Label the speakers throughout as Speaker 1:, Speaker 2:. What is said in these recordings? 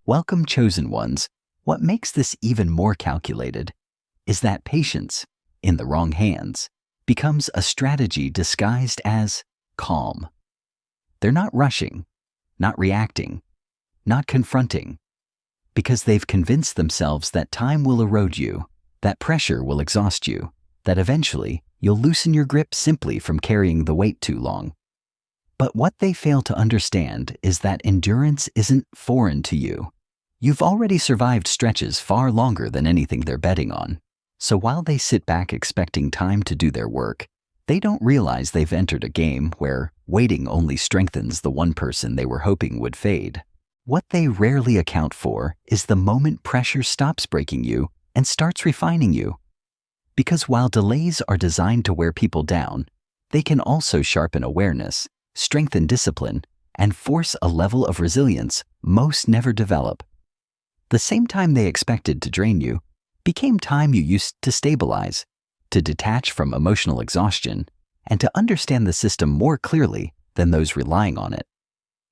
Speaker 1: Welcome, chosen ones. What makes this even more calculated is that patience, in the wrong hands, becomes a strategy disguised as calm. They're not rushing, not reacting, not confronting, because they've convinced themselves that time will erode you, that pressure will exhaust you, that eventually you'll loosen your grip simply from carrying the weight too long. But what they fail to understand is that endurance isn't foreign to you. You've already survived stretches far longer than anything they're betting on. So while they sit back expecting time to do their work, they don't realize they've entered a game where waiting only strengthens the one person they were hoping would fade. What they rarely account for is the moment pressure stops breaking you and starts refining you. Because while delays are designed to wear people down, they can also sharpen awareness, strengthen discipline, and force a level of resilience most never develop. The same time they expected to drain you became time you used to stabilize, to detach from emotional exhaustion, and to understand the system more clearly than those relying on it.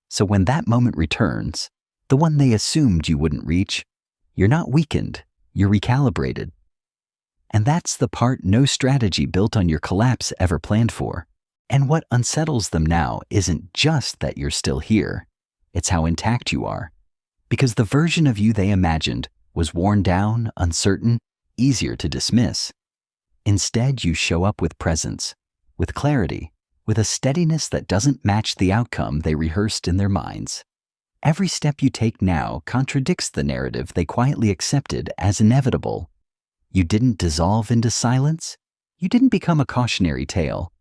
Speaker 1: So when that moment returns, the one they assumed you wouldn't reach, you're not weakened, you're recalibrated. And that's the part no strategy built on your collapse ever planned for. And what unsettles them now isn't just that you're still here, it's how intact you are. Because the version of you they imagined was worn down, uncertain, easier to dismiss. Instead, you show up with presence, with clarity, with a steadiness that doesn't match the outcome they rehearsed in their minds. Every step you take now contradicts the narrative they quietly accepted as inevitable. You didn't dissolve into silence. You didn't become a cautionary tale.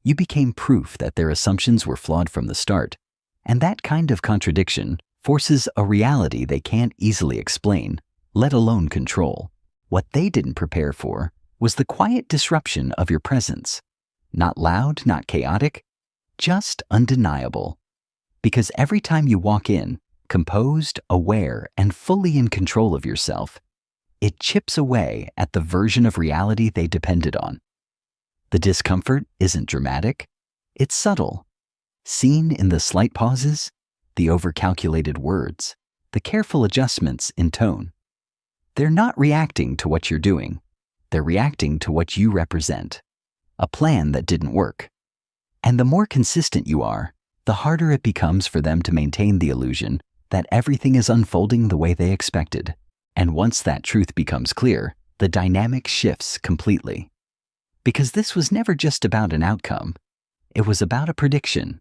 Speaker 1: You became proof that their assumptions were flawed from the start. And that kind of contradiction forces a reality they can't easily explain, let alone control. What they didn't prepare for was the quiet disruption of your presence. Not loud, not chaotic, just undeniable. Because every time you walk in, composed, aware, and fully in control of yourself, it chips away at the version of reality they depended on. The discomfort isn't dramatic, it's subtle, seen in the slight pauses, the overcalculated words, the careful adjustments in tone. They're not reacting to what you're doing, they're reacting to what you represent, a plan that didn't work. And the more consistent you are, the harder it becomes for them to maintain the illusion that everything is unfolding the way they expected. And once that truth becomes clear, the dynamic shifts completely. Because this was never just about an outcome. It was about a prediction,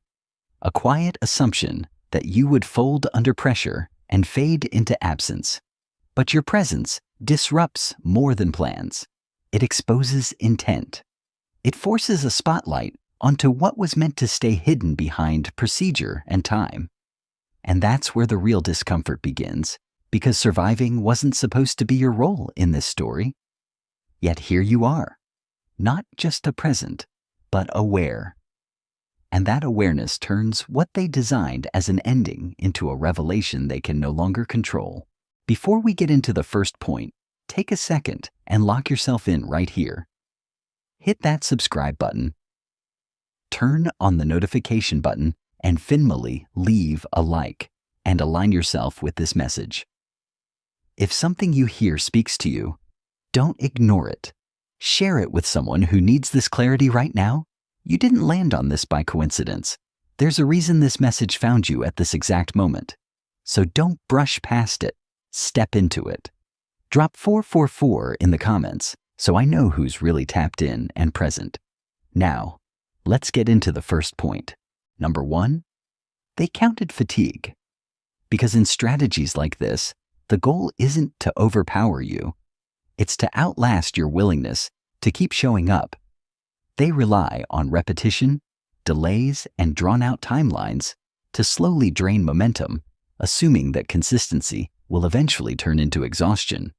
Speaker 1: a quiet assumption that you would fold under pressure and fade into absence. But your presence disrupts more than plans. It exposes intent. It forces a spotlight onto what was meant to stay hidden behind procedure and time. And that's where the real discomfort begins, because surviving wasn't supposed to be your role in this story. Yet here you are, not just a present, but aware. And that awareness turns what they designed as an ending into a revelation they can no longer control. Before we get into the first point, take a second and lock yourself in right here. Hit that subscribe button. Turn on the notification button and finally leave a like and align yourself with this message. If something you hear speaks to you, don't ignore it. Share it with someone who needs this clarity right now. You didn't land on this by coincidence. There's a reason this message found you at this exact moment. So don't brush past it. Step into it. Drop 444 in the comments so I know who's really tapped in and present. Now, let's get into the first point. Number 1, they counted fatigue. Because in strategies like this, the goal isn't to overpower you. It's to outlast your willingness to keep showing up. They rely on repetition, delays, and drawn-out timelines to slowly drain momentum, assuming that consistency will eventually turn into exhaustion.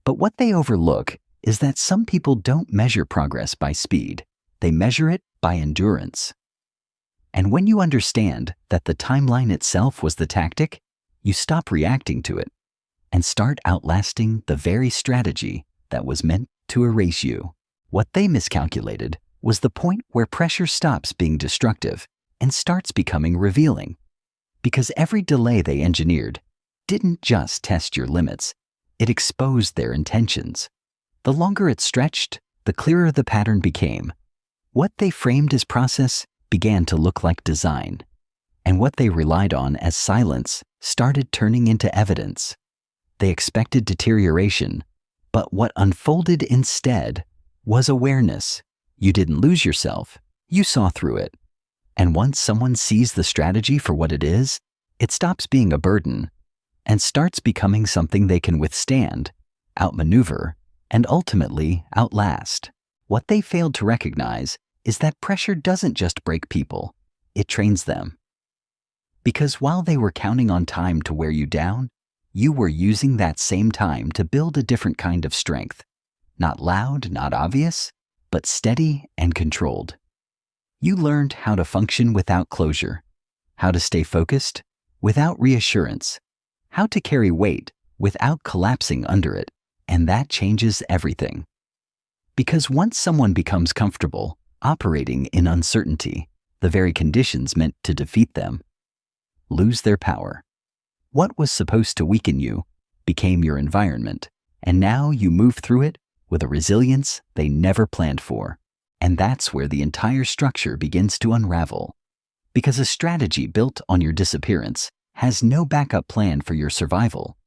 Speaker 1: But what they overlook is that some people don't measure progress by speed. They measure it by endurance. And when you understand that the timeline itself was the tactic, you stop reacting to it and start outlasting the very strategy that was meant to erase you. What they miscalculated was the point where pressure stops being destructive and starts becoming revealing. Because every delay they engineered, didn't just test your limits, it exposed their intentions. The longer it stretched, the clearer the pattern became. What they framed as process began to look like design, and what they relied on as silence started turning into evidence. They expected deterioration, but what unfolded instead was awareness. You didn't lose yourself, you saw through it. And once someone sees the strategy for what it is, it stops being a burden and starts becoming something they can withstand, outmaneuver, and ultimately outlast. What they failed to recognize is that pressure doesn't just break people, it trains them. Because while they were counting on time to wear you down, you were using that same time to build a different kind of strength. Not loud, not obvious, but steady and controlled. You learned how to function without closure, how to stay focused without reassurance, how to carry weight without collapsing under it, and that changes everything. Because once someone becomes comfortable operating in uncertainty, the very conditions meant to defeat them lose their power. What was supposed to weaken you became your environment, and now you move through it with a resilience they never planned for. And that's where the entire structure begins to unravel. Because a strategy built on your disappearance has no backup plan for your survival.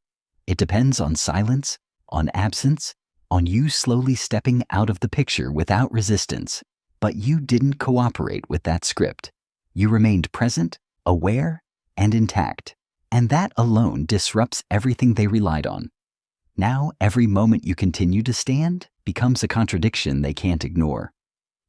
Speaker 1: It depends on silence, on absence, on you slowly stepping out of the picture without resistance. But you didn't cooperate with that script. You remained present, aware, and intact. And that alone disrupts everything they relied on. Now every moment you continue to stand becomes a contradiction they can't ignore.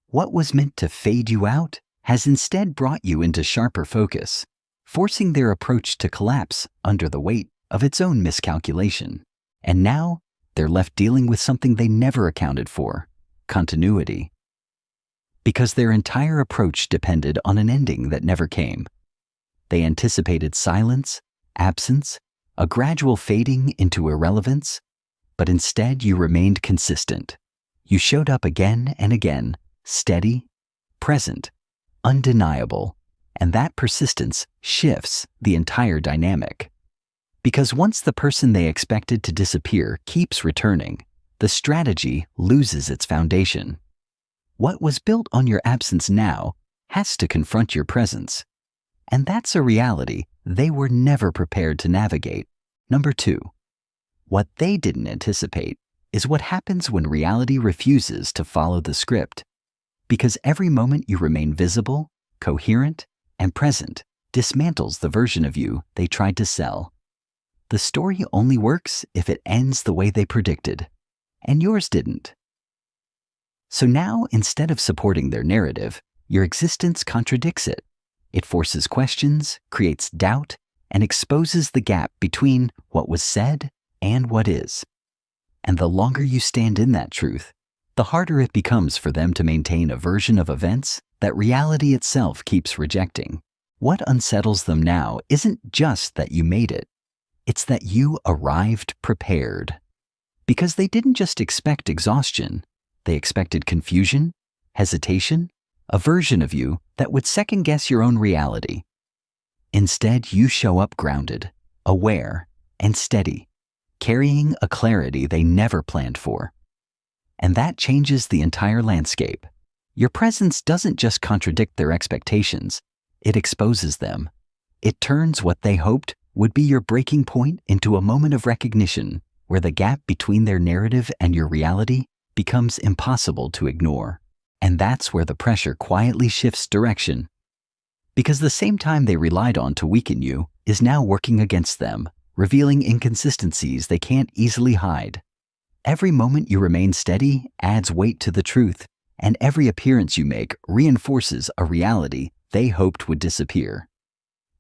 Speaker 1: What was meant to fade you out has instead brought you into sharper focus, forcing their approach to collapse under the weight of its own miscalculation. And now they're left dealing with something they never accounted for: continuity. Because their entire approach depended on an ending that never came. They anticipated silence, absence, a gradual fading into irrelevance, but instead you remained consistent. You showed up again and again, steady, present, undeniable, and that persistence shifts the entire dynamic. Because once the person they expected to disappear keeps returning, the strategy loses its foundation. What was built on your absence now has to confront your presence. And that's a reality they were never prepared to navigate. Number 2, what they didn't anticipate is what happens when reality refuses to follow the script. Because every moment you remain visible, coherent, and present dismantles the version of you they tried to sell. The story only works if it ends the way they predicted, and yours didn't. So now, instead of supporting their narrative, your existence contradicts it. It forces questions, creates doubt, and exposes the gap between what was said and what is. And the longer you stand in that truth, the harder it becomes for them to maintain a version of events that reality itself keeps rejecting. What unsettles them now isn't just that you made it, it's that you arrived prepared. Because they didn't just expect exhaustion, they expected confusion, hesitation, a version of you that would second-guess your own reality. Instead, you show up grounded, aware, and steady, carrying a clarity they never planned for. And that changes the entire landscape. Your presence doesn't just contradict their expectations, it exposes them. It turns what they hoped would be your breaking point into a moment of recognition where the gap between their narrative and your reality becomes impossible to ignore. And that's where the pressure quietly shifts direction. Because the same time they relied on to weaken you is now working against them, revealing inconsistencies they can't easily hide. Every moment you remain steady adds weight to the truth, and every appearance you make reinforces a reality they hoped would disappear.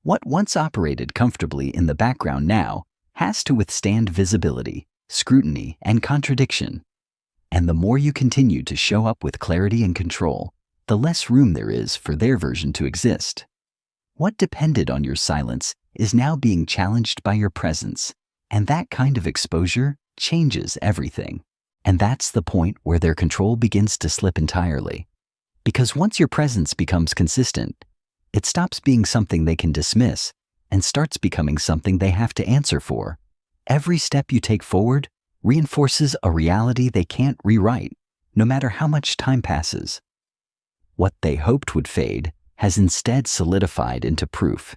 Speaker 1: What once operated comfortably in the background now has to withstand visibility, scrutiny, and contradiction. And the more you continue to show up with clarity and control, the less room there is for their version to exist. What depended on your silence is now being challenged by your presence, and that kind of exposure changes everything. And that's the point where their control begins to slip entirely. Because once your presence becomes consistent, it stops being something they can dismiss and starts becoming something they have to answer for. Every step you take forward reinforces a reality they can't rewrite, no matter how much time passes. What they hoped would fade has instead solidified into proof,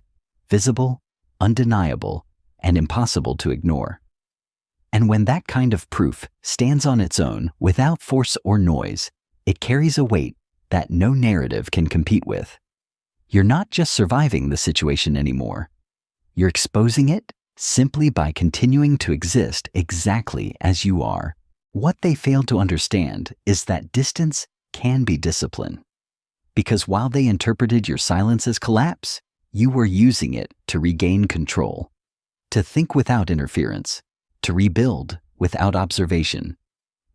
Speaker 1: visible, undeniable, and impossible to ignore. And when that kind of proof stands on its own without force or noise, it carries a weight that no narrative can compete with. You're not just surviving the situation anymore. You're exposing it simply by continuing to exist exactly as you are. What they failed to understand is that distance can be discipline. Because while they interpreted your silence as collapse, you were using it to regain control, to think without interference, to rebuild without observation.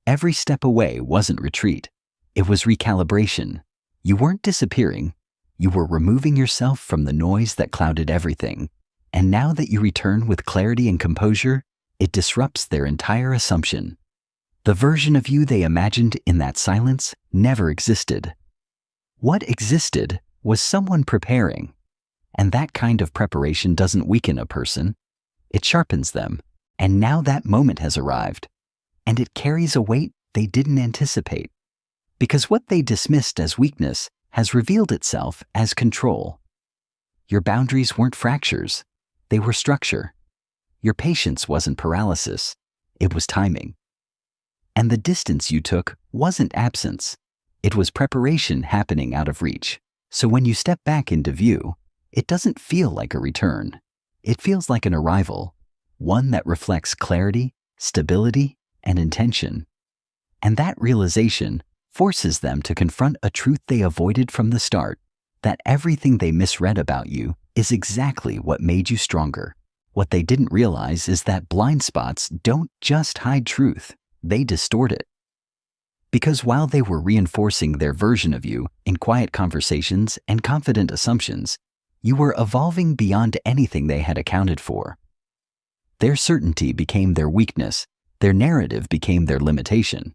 Speaker 1: Every step away wasn't retreat. It was recalibration. You weren't disappearing. You were removing yourself from the noise that clouded everything. And now that you return with clarity and composure, it disrupts their entire assumption. The version of you they imagined in that silence never existed. What existed was someone preparing. And that kind of preparation doesn't weaken a person. It sharpens them. And now that moment has arrived. And it carries a weight they didn't anticipate. Because what they dismissed as weakness has revealed itself as control. Your boundaries weren't fractures. They were structure. Your patience wasn't paralysis. It was timing. And the distance you took wasn't absence. It was preparation happening out of reach. So when you step back into view, it doesn't feel like a return. It feels like an arrival, one that reflects clarity, stability, and intention. And that realization forces them to confront a truth they avoided from the start, that everything they misread about you is exactly what made you stronger. What they didn't realize is that blind spots don't just hide truth, they distort it. Because while they were reinforcing their version of you in quiet conversations and confident assumptions, you were evolving beyond anything they had accounted for. Their certainty became their weakness, their narrative became their limitation.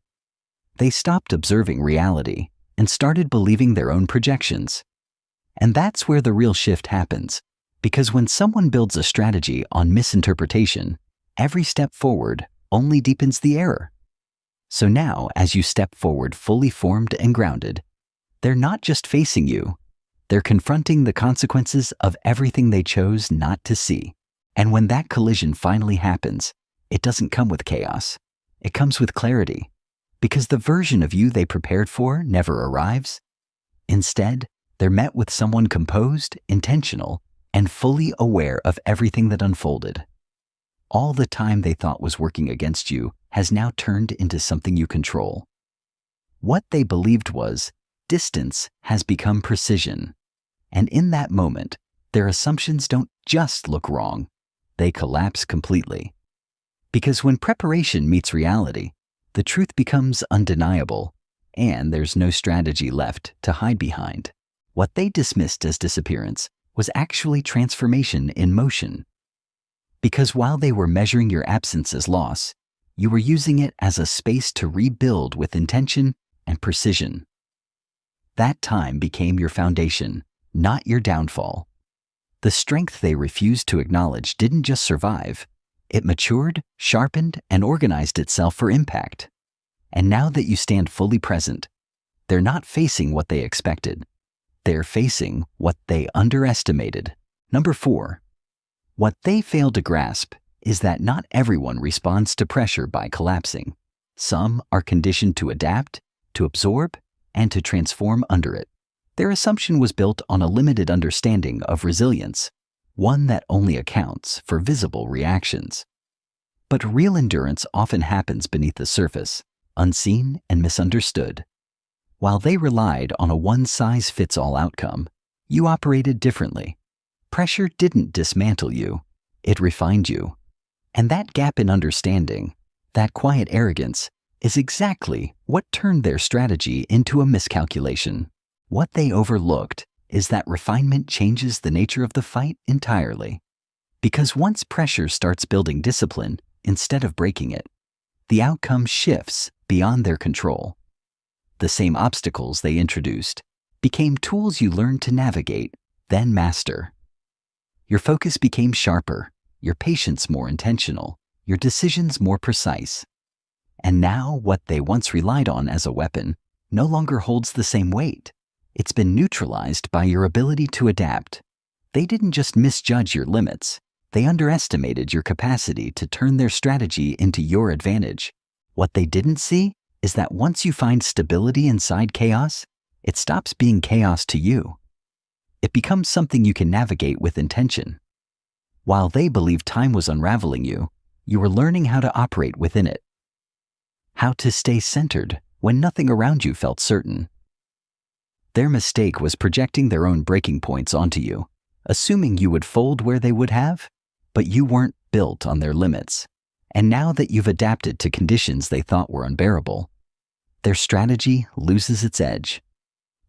Speaker 1: They stopped observing reality and started believing their own projections. And that's where the real shift happens, because when someone builds a strategy on misinterpretation, every step forward only deepens the error. So now, as you step forward fully formed and grounded, they're not just facing you, they're confronting the consequences of everything they chose not to see. And when that collision finally happens, it doesn't come with chaos. It comes with clarity. Because the version of you they prepared for never arrives. Instead, they're met with someone composed, intentional, and fully aware of everything that unfolded. All the time they thought was working against you has now turned into something you control. What they believed was distance has become precision. And in that moment, their assumptions don't just look wrong, they collapse completely. Because when preparation meets reality, the truth becomes undeniable, and there's no strategy left to hide behind. What they dismissed as disappearance was actually transformation in motion. Because while they were measuring your absence as loss, you were using it as a space to rebuild with intention and precision. That time became your foundation, not your downfall. The strength they refused to acknowledge didn't just survive. It matured, sharpened, and organized itself for impact. And now that you stand fully present, they're not facing what they expected. They're facing what they underestimated. Number 4, what they failed to grasp is that not everyone responds to pressure by collapsing. Some are conditioned to adapt, to absorb, and to transform under it. Their assumption was built on a limited understanding of resilience, one that only accounts for visible reactions. But real endurance often happens beneath the surface, unseen and misunderstood. While they relied on a one-size-fits-all outcome, you operated differently. Pressure didn't dismantle you, it refined you. And that gap in understanding, that quiet arrogance, is exactly what turned their strategy into a miscalculation. What they overlooked is that refinement changes the nature of the fight entirely. Because once pressure starts building discipline instead of breaking it, the outcome shifts beyond their control. The same obstacles they introduced became tools you learned to navigate, then master. Your focus became sharper, your patience more intentional, your decisions more precise. And now what they once relied on as a weapon no longer holds the same weight. It's been neutralized by your ability to adapt. They didn't just misjudge your limits, they underestimated your capacity to turn their strategy into your advantage. What they didn't see is that once you find stability inside chaos, it stops being chaos to you. It becomes something you can navigate with intention. While they believed time was unraveling you, you were learning how to operate within it. How to stay centered when nothing around you felt certain. Their mistake was projecting their own breaking points onto you, assuming you would fold where they would have, but you weren't built on their limits. And now that you've adapted to conditions they thought were unbearable, their strategy loses its edge.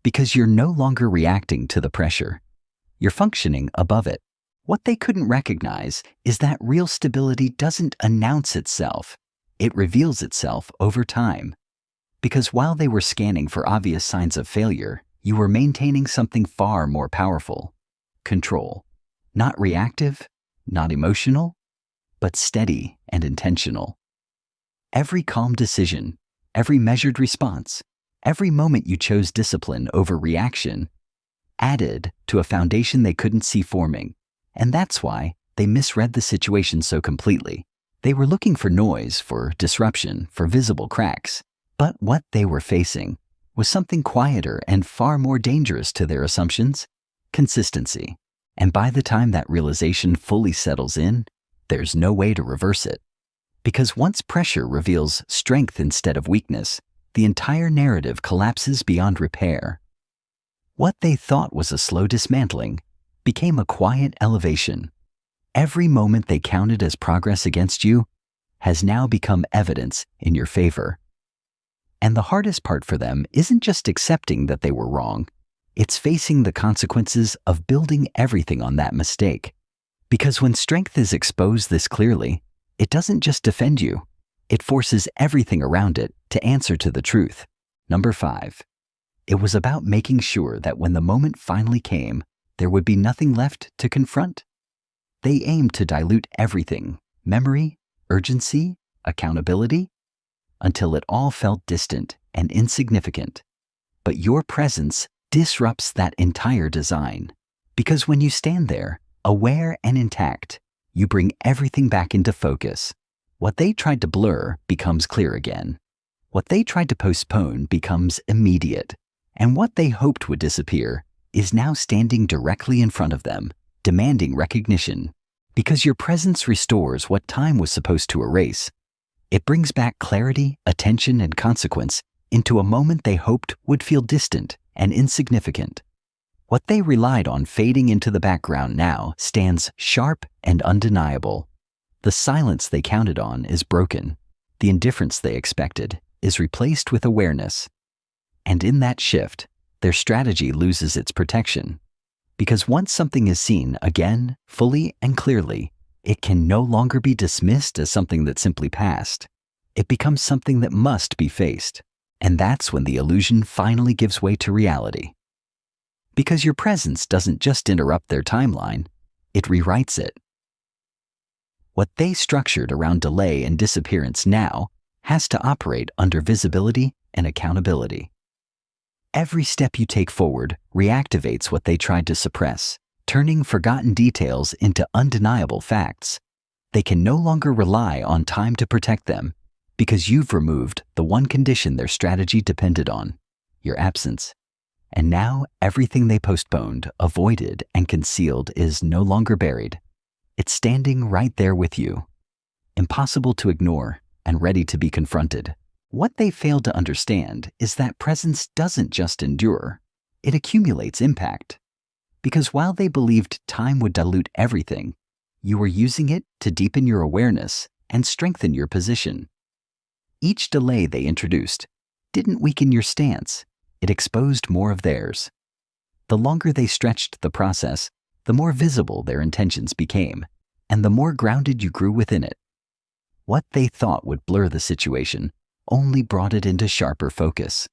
Speaker 1: Because you're no longer reacting to the pressure. You're functioning above it. What they couldn't recognize is that real stability doesn't announce itself. It reveals itself over time. Because while they were scanning for obvious signs of failure, you were maintaining something far more powerful. Control. Not reactive, not emotional, but steady and intentional. Every calm decision, every measured response, every moment you chose discipline over reaction added to a foundation they couldn't see forming. And that's why they misread the situation so completely. They were looking for noise, for disruption, for visible cracks. But what they were facing was something quieter and far more dangerous to their assumptions: consistency. And by the time that realization fully settles in, there's no way to reverse it. Because once pressure reveals strength instead of weakness, the entire narrative collapses beyond repair. What they thought was a slow dismantling became a quiet elevation. Every moment they counted as progress against you has now become evidence in your favor. And the hardest part for them isn't just accepting that they were wrong, it's facing the consequences of building everything on that mistake. Because when strength is exposed this clearly, it doesn't just defend you, it forces everything around it to answer to the truth. Number 5. It was about making sure that when the moment finally came, there would be nothing left to confront. They aimed to dilute everything: memory, urgency, accountability, until it all felt distant and insignificant. But your presence disrupts that entire design. Because when you stand there, aware and intact, you bring everything back into focus. What they tried to blur becomes clear again. What they tried to postpone becomes immediate. And what they hoped would disappear is now standing directly in front of them, demanding recognition. Because your presence restores what time was supposed to erase. It brings back clarity, attention, and consequence into a moment they hoped would feel distant and insignificant. What they relied on fading into the background now stands sharp and undeniable. The silence they counted on is broken. The indifference they expected is replaced with awareness. And in that shift, their strategy loses its protection. Because once something is seen again, fully and clearly, it can no longer be dismissed as something that simply passed. It becomes something that must be faced. And that's when the illusion finally gives way to reality. Because your presence doesn't just interrupt their timeline, it rewrites it. What they structured around delay and disappearance now has to operate under visibility and accountability. Every step you take forward reactivates what they tried to suppress, turning forgotten details into undeniable facts. They can no longer rely on time to protect them, because you've removed the one condition their strategy depended on: your absence. And now everything they postponed, avoided, and concealed is no longer buried. It's standing right there with you, impossible to ignore and ready to be confronted. What they failed to understand is that presence doesn't just endure, it accumulates impact. Because while they believed time would dilute everything, you were using it to deepen your awareness and strengthen your position. Each delay they introduced didn't weaken your stance, it exposed more of theirs. The longer they stretched the process, the more visible their intentions became, and the more grounded you grew within it. What they thought would blur the situation only brought it into sharper focus.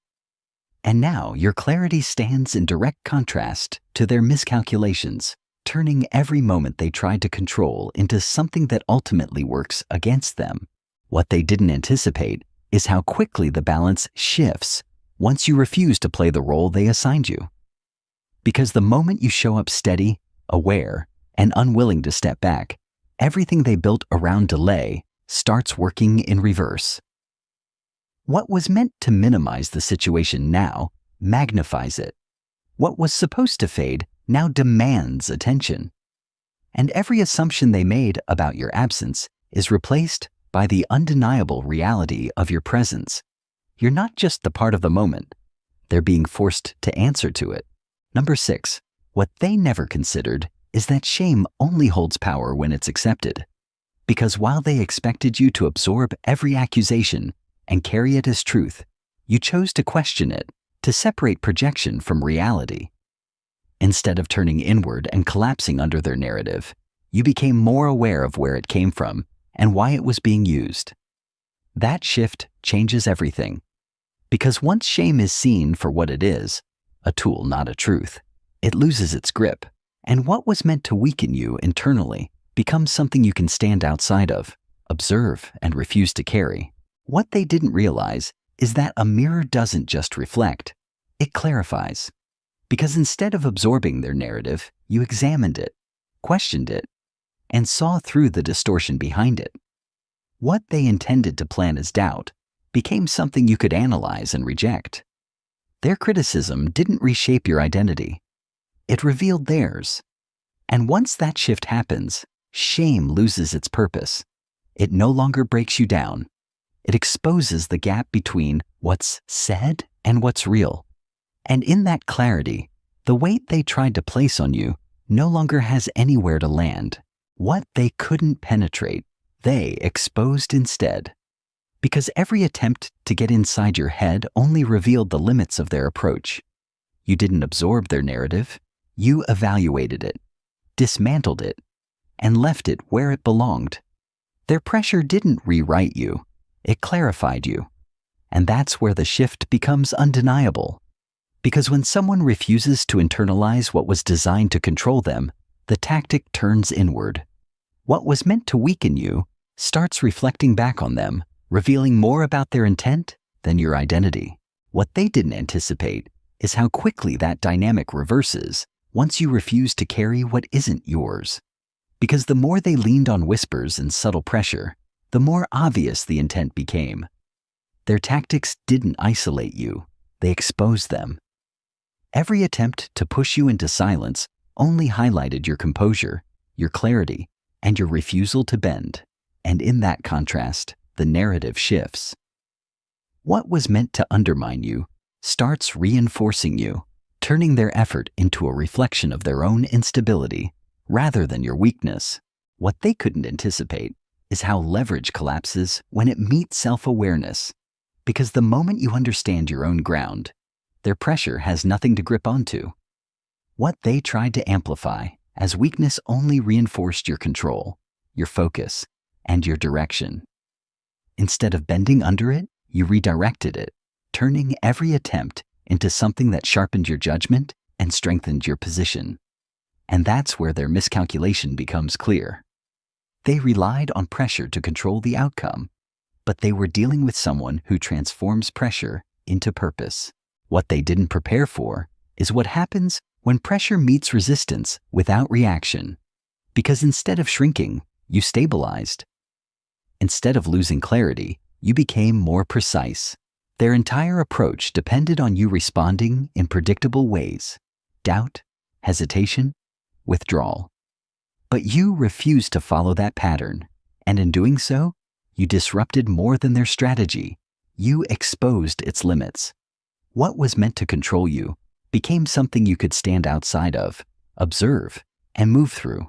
Speaker 1: And now your clarity stands in direct contrast to their miscalculations, turning every moment they tried to control into something that ultimately works against them. What they didn't anticipate is how quickly the balance shifts once you refuse to play the role they assigned you. Because the moment you show up steady, aware, and unwilling to step back, everything they built around delay starts working in reverse. What was meant to minimize the situation now magnifies it. What was supposed to fade now demands attention. And every assumption they made about your absence is replaced by the undeniable reality of your presence. You're not just the part of the moment. They're being forced to answer to it. Number 6, what they never considered is that shame only holds power when it's accepted. Because while they expected you to absorb every accusation and carry it as truth, you chose to question it, to separate projection from reality. Instead of turning inward and collapsing under their narrative, you became more aware of where it came from and why it was being used. That shift changes everything. Because once shame is seen for what it is, a tool, not a truth, it loses its grip, and what was meant to weaken you internally becomes something you can stand outside of, observe, and refuse to carry. What they didn't realize is that a mirror doesn't just reflect, it clarifies. Because instead of absorbing their narrative, you examined it, questioned it, and saw through the distortion behind it. What they intended to plant as doubt became something you could analyze and reject. Their criticism didn't reshape your identity. It revealed theirs. And once that shift happens, shame loses its purpose. It no longer breaks you down. It exposes the gap between what's said and what's real. And in that clarity, the weight they tried to place on you no longer has anywhere to land. What they couldn't penetrate, they exposed instead. Because every attempt to get inside your head only revealed the limits of their approach. You didn't absorb their narrative, you evaluated it, dismantled it, and left it where it belonged. Their pressure didn't rewrite you, it clarified you. And that's where the shift becomes undeniable. Because when someone refuses to internalize what was designed to control them, the tactic turns inward. What was meant to weaken you starts reflecting back on them, revealing more about their intent than your identity. What they didn't anticipate is how quickly that dynamic reverses once you refuse to carry what isn't yours. Because the more they leaned on whispers and subtle pressure, the more obvious the intent became. Their tactics didn't isolate you, they exposed them. Every attempt to push you into silence only highlighted your composure, your clarity, and your refusal to bend. And in that contrast, the narrative shifts. What was meant to undermine you starts reinforcing you, turning their effort into a reflection of their own instability rather than your weakness. What they couldn't anticipate is how leverage collapses when it meets self-awareness. Because the moment you understand your own ground, their pressure has nothing to grip onto. What they tried to amplify as weakness only reinforced your control, your focus, and your direction. Instead of bending under it, you redirected it, turning every attempt into something that sharpened your judgment and strengthened your position. And that's where their miscalculation becomes clear. They relied on pressure to control the outcome, but they were dealing with someone who transforms pressure into purpose. What they didn't prepare for is what happens when pressure meets resistance without reaction. Because instead of shrinking, you stabilized. Instead of losing clarity, you became more precise. Their entire approach depended on you responding in predictable ways: doubt, hesitation, withdrawal. But you refused to follow that pattern, and in doing so, you disrupted more than their strategy. You exposed its limits. What was meant to control you became something you could stand outside of, observe, and move through.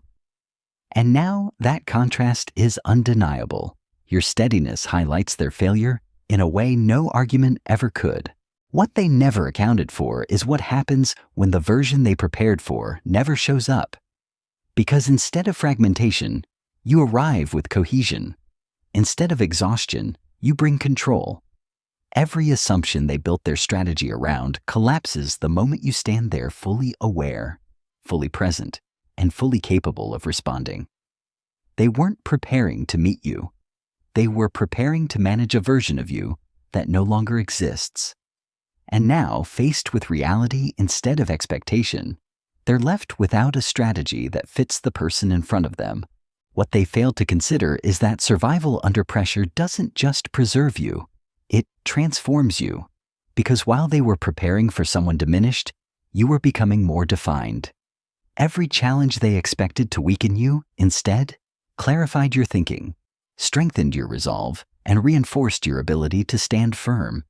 Speaker 1: And now that contrast is undeniable. Your steadiness highlights their failure in a way no argument ever could. What they never accounted for is what happens when the version they prepared for never shows up. Because instead of fragmentation, you arrive with cohesion. Instead of exhaustion, you bring control. Every assumption they built their strategy around collapses the moment you stand there fully aware, fully present, and fully capable of responding. They weren't preparing to meet you. They were preparing to manage a version of you that no longer exists. And now, faced with reality instead of expectation, they're left without a strategy that fits the person in front of them. What they failed to consider is that survival under pressure doesn't just preserve you, it transforms you. Because while they were preparing for someone diminished, you were becoming more defined. Every challenge they expected to weaken you, instead, clarified your thinking, strengthened your resolve, and reinforced your ability to stand firm.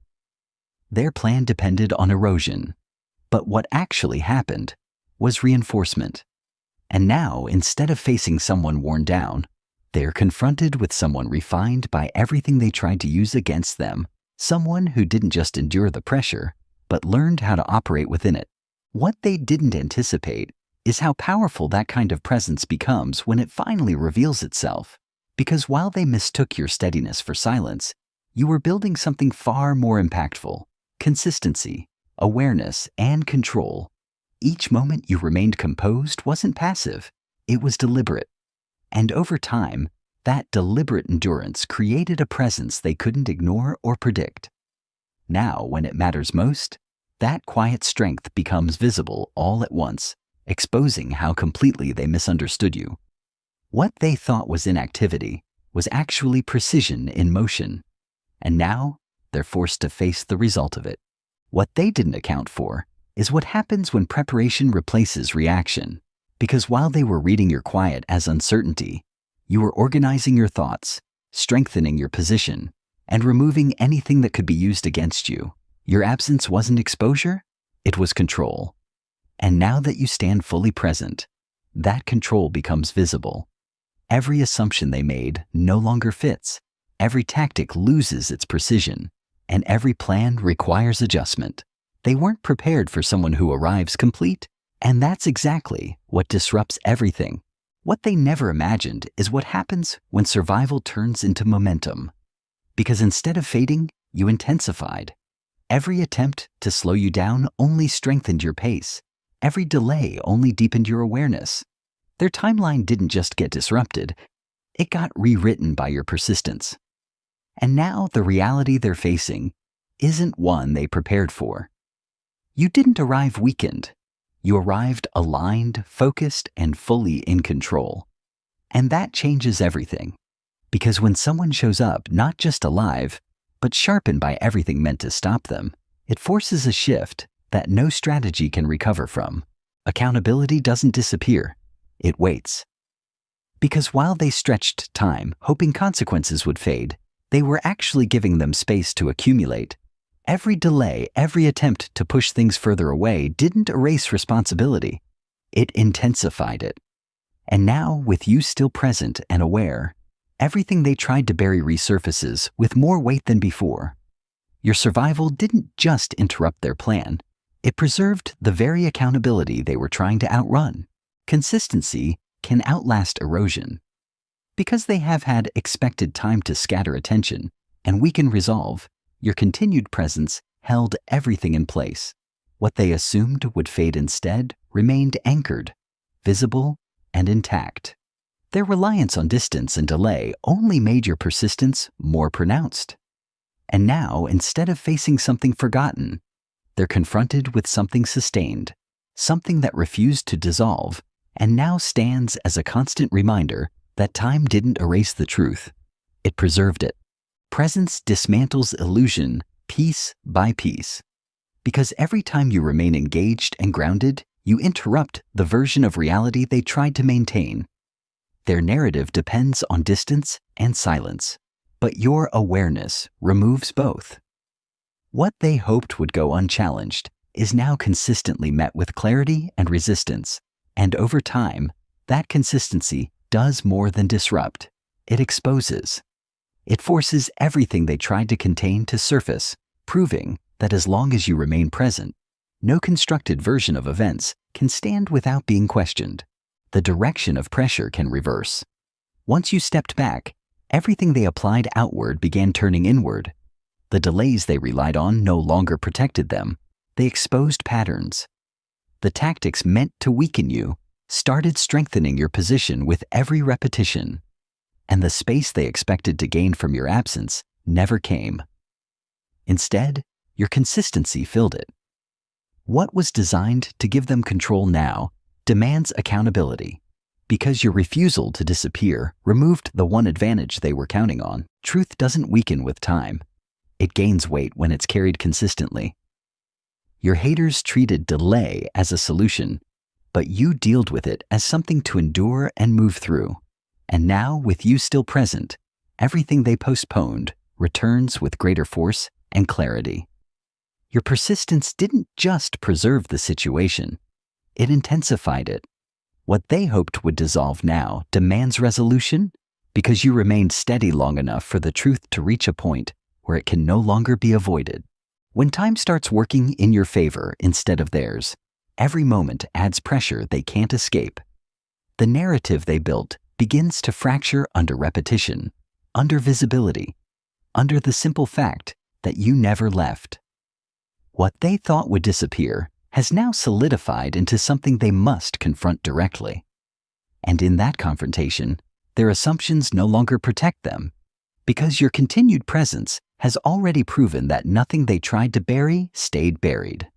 Speaker 1: Their plan depended on erosion, but what actually happened was reinforcement. And now, instead of facing someone worn down, they're confronted with someone refined by everything they tried to use against them, someone who didn't just endure the pressure, but learned how to operate within it. What they didn't anticipate is how powerful that kind of presence becomes when it finally reveals itself. Because while they mistook your steadiness for silence, you were building something far more impactful: consistency, awareness, and control. Each moment you remained composed wasn't passive, it was deliberate. And over time, that deliberate endurance created a presence they couldn't ignore or predict. Now, when it matters most, that quiet strength becomes visible all at once, exposing how completely they misunderstood you. What they thought was inactivity was actually precision in motion. And now, they're forced to face the result of it. What they didn't account for is what happens when preparation replaces reaction. Because while they were reading your quiet as uncertainty, you were organizing your thoughts, strengthening your position, and removing anything that could be used against you. Your absence wasn't exposure, it was control. And now that you stand fully present, that control becomes visible. Every assumption they made no longer fits, every tactic loses its precision, and every plan requires adjustment. They weren't prepared for someone who arrives complete, and that's exactly what disrupts everything. What they never imagined is what happens when survival turns into momentum. Because instead of fading, you intensified. Every attempt to slow you down only strengthened your pace. Every delay only deepened your awareness. Their timeline didn't just get disrupted, it got rewritten by your persistence. And now the reality they're facing isn't one they prepared for. You didn't arrive weakened. You arrived aligned, focused, and fully in control. And that changes everything. Because when someone shows up not just alive, but sharpened by everything meant to stop them, it forces a shift that no strategy can recover from. Accountability doesn't disappear, it waits. Because while they stretched time, hoping consequences would fade, they were actually giving them space to accumulate. Every delay, every attempt to push things further away didn't erase responsibility. It intensified it. And now, with you still present and aware, everything they tried to bury resurfaces with more weight than before. Your survival didn't just interrupt their plan. It preserved the very accountability they were trying to outrun. Consistency can outlast erosion. Because they have had expected time to scatter attention and weaken resolve, your continued presence held everything in place. What they assumed would fade instead remained anchored, visible, and intact. Their reliance on distance and delay only made your persistence more pronounced. And now, instead of facing something forgotten, they're confronted with something sustained, something that refused to dissolve, and now stands as a constant reminder that time didn't erase the truth. It preserved it. Presence dismantles illusion piece by piece. Because every time you remain engaged and grounded, you interrupt the version of reality they tried to maintain. Their narrative depends on distance and silence, but your awareness removes both. What they hoped would go unchallenged is now consistently met with clarity and resistance, and over time, that consistency does more than disrupt. It exposes. It forces everything they tried to contain to surface, proving that as long as you remain present, no constructed version of events can stand without being questioned. The direction of pressure can reverse. Once you stepped back, everything they applied outward began turning inward. The delays they relied on no longer protected them. They exposed patterns. The tactics meant to weaken you started strengthening your position with every repetition, and the space they expected to gain from your absence never came. Instead, your consistency filled it. What was designed to give them control now demands accountability, because your refusal to disappear removed the one advantage they were counting on. Truth doesn't weaken with time. It gains weight when it's carried consistently. Your haters treated delay as a solution, but you dealt with it as something to endure and move through. And now, with you still present, everything they postponed returns with greater force and clarity. Your persistence didn't just preserve the situation, it intensified it. What they hoped would dissolve now demands resolution because you remained steady long enough for the truth to reach a point where it can no longer be avoided. When time starts working in your favor instead of theirs, every moment adds pressure they can't escape. The narrative they built begins to fracture under repetition, under visibility, under the simple fact that you never left. What they thought would disappear has now solidified into something they must confront directly. And in that confrontation, their assumptions no longer protect them, because your continued presence has already proven that nothing they tried to bury stayed buried.